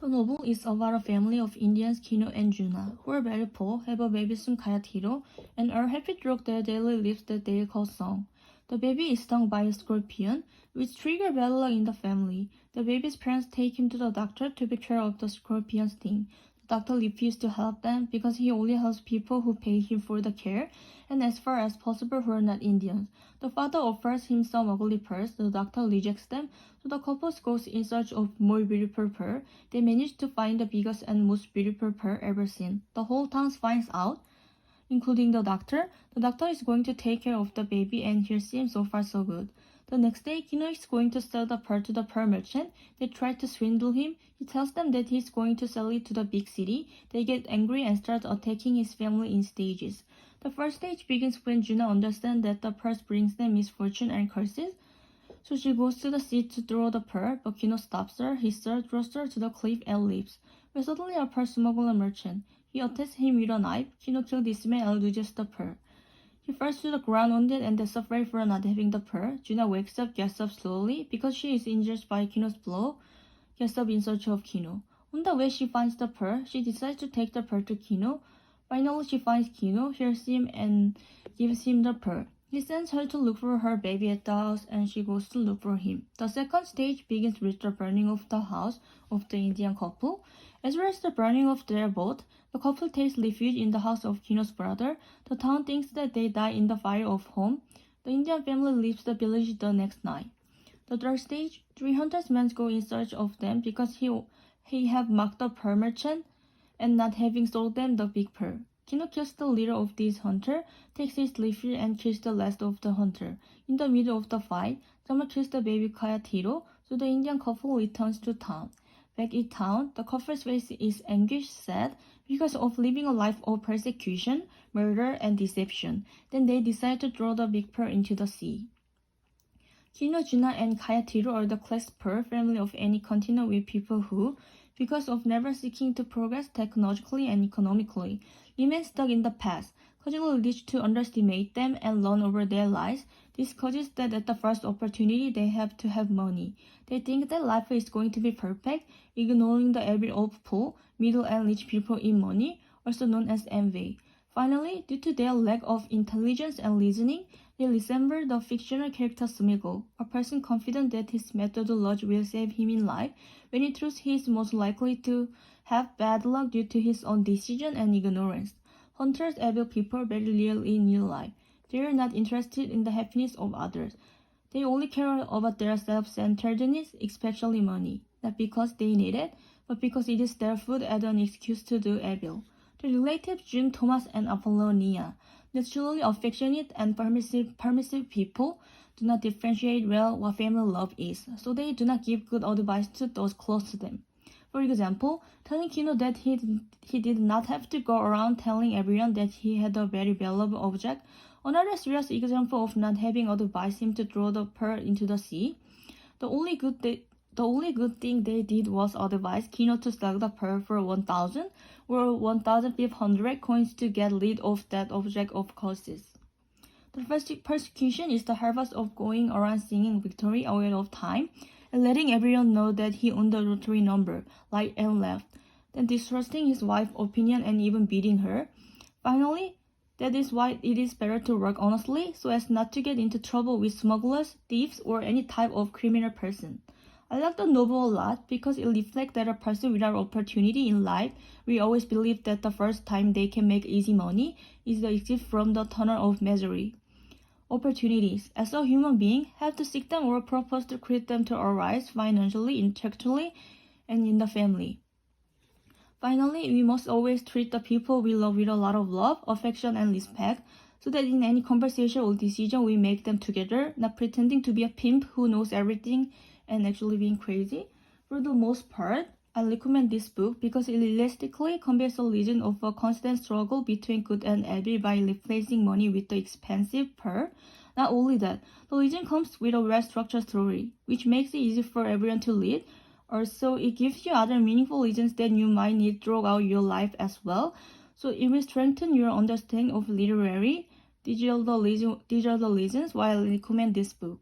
The novel is about a family of Indians, Kino and Juna, who are very poor, have a baby soon Kayatiro, and are happy through their daily lives that they call song. The baby is stung by a scorpion, which triggers bad luck in the family. The baby's parents take him to the doctor to be cured of the scorpion sting. The doctor refuses to help them because he only helps people who pay him for the care, and as far as possible who are not Indians. The father offers him some ugly pearls. The doctor rejects them, so the couple goes in search of more beautiful pearl. They manage to find the biggest and most beautiful pearl ever seen. The whole town finds out, including the doctor. The doctor is going to take care of the baby, and here seems so far so good. The next day, Kino is going to sell the pearl to the pearl merchant. They try to swindle him. He tells them that he's going to sell it to the big city. They get angry and start attacking his family in stages. The first stage begins when Juna understands that the pearl brings them misfortune and curses. So she goes to the sea to throw the pearl, but Kino stops her. He throws her to the cliff and leaves. But suddenly a pearl smuggler merchant. He attacks him with a knife. Kino kills this man and loses the pearl. He falls to the ground wounded and is afraid for not having the pearl. Juna wakes up, gets up slowly. Because she is injured by Kino's blow, gets up in search of Kino. On the way she finds the pearl. She decides to take the pearl to Kino. Finally she finds Kino, hears him, and gives him the pearl. He sends her to look for her baby at the house, and she goes to look for him. The second stage begins with the burning of the house of the Indian couple. As well as the burning of their boat, the couple takes refuge in the house of Kino's brother. The town thinks that they die in the fire of home. The Indian family leaves the village the next night. The third stage, 300 men go in search of them because he have mocked the pearl merchant and not having sold them the big pearl. Kino kills the leader of this hunter, takes his refuge, and kills the last of the hunter. In the middle of the fight, someone kills the baby Kayatiro, so the Indian couple returns to town. Back in town, the couple's face is anguish, sad, because of living a life of persecution, murder, and deception. Then they decide to throw the big pearl into the sea. Kino, Juna, and Kayatiro are the class pearl family of any continent with people who, because of never seeking to progress technologically and economically, remain stuck in the past, causing leads to underestimate them and learn over their lives. This causes that at the first opportunity they have to have money. They think that life is going to be perfect, ignoring the average of poor, middle and rich people in money, also known as envy. Finally, due to their lack of intelligence and reasoning, they resemble the fictional character Sumiko, a person confident that his methodology will save him in life, when in truth he is most likely to have bad luck due to his own decision and ignorance. Hunters evil people very rarely in real life. They are not interested in the happiness of others. They only care about their self-centeredness, especially money, not because they need it, but because it is their food and an excuse to do evil. The relatives June, Thomas, and Apollonia, naturally affectionate and permissive people, do not differentiate well what family love is, so they do not give good advice to those close to them. For example, telling Kino that he did not have to go around telling everyone that he had a very valuable object. Another serious example of not having advised him to throw the pearl into the sea. The only good thing they did was advise Kino to sell the pearl for 1,000 or 1,500 coins to get rid of that object of curses. The first persecution is the harvest of going around singing victory ahead of time and letting everyone know that he owned the lottery number, right and left, then distrusting his wife's opinion and even beating her. Finally, that is why it is better to work honestly so as not to get into trouble with smugglers, thieves, or any type of criminal person. I like the novel a lot because it reflects that a person without opportunity in life will always believe that the first time they can make easy money is the exit from the tunnel of misery. Opportunities, as a human being, have to seek them or propose to create them to arise financially, intellectually, and in the family. Finally, we must always treat the people we love with a lot of love, affection, and respect, so that in any conversation or decision we make them together, not pretending to be a pimp who knows everything and actually being crazy. For the most part, I recommend this book because it realistically conveys a legend of a constant struggle between good and evil by replacing money with the expensive pearl. Not only that, the legend comes with a well-structured story, which makes it easy for everyone to read. Also, it gives you other meaningful legends that you might need throughout your life as well. So it will strengthen your understanding of literary. These are the legends why I recommend this book.